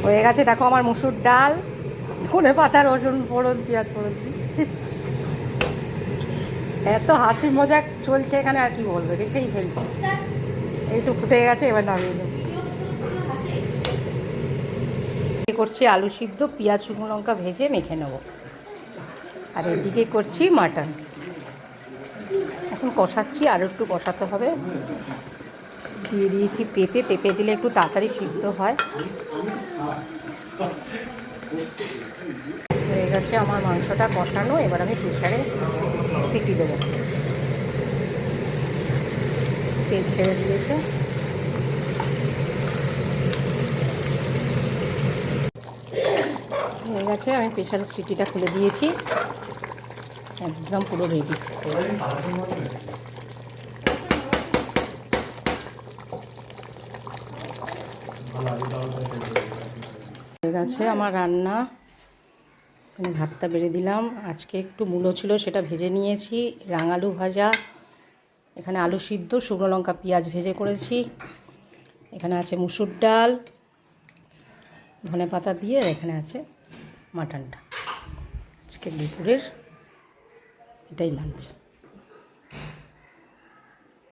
হয়ে গেছে দেখো আমার মুসুর ডাল, ধনে পাতা, রসুন ফোড়ন, পেঁয়াজ ফোড়ন। এত হাসি মজাক চলছে এখানে, আর কি বলবো, সেই ফেলছে। এইটু ফুটে গেছে, এবার নামিয়ে দেবো। করছি আলু সিদ্ধ, পেঁয়াজ শুকনো লঙ্কা ভেজে মেখে নেব। আর এদিকে করছি মাটন। এখন কষাচ্ছি, আরও একটু কষাতে হবে। দিয়ে দিয়েছি পেঁপে, পেঁপে দিলে একটু তাড়াতাড়ি সিদ্ধ হয়। হয়ে গেছে আমার মাংসটা কষানো, এবার আমি প্রেসারে সিটি দেবো। তেল ছেড়ে দিয়েছে। হয়ে গেছে, আমি প্রেসারের সিটিটা খুলে দিয়েছি, একদম পুরো রেডি। হয়ে গেছে আমার রান্না। আমি ভাতটা বেড়ে দিলাম। আজকে একটু মূলো ছিল, সেটা ভেজে নিয়েছি। রাঙালু ভাজা, এখানে আলু সিদ্ধ, শুকনো লঙ্কা পেঁয়াজ ভেজে করেছি। এখানে আছে মুসুর ডাল, ধনে পাতা দিয়ে, আর এখানে আছে মাটনটা। আজকে দুপুরের এটাই লাঞ্চ।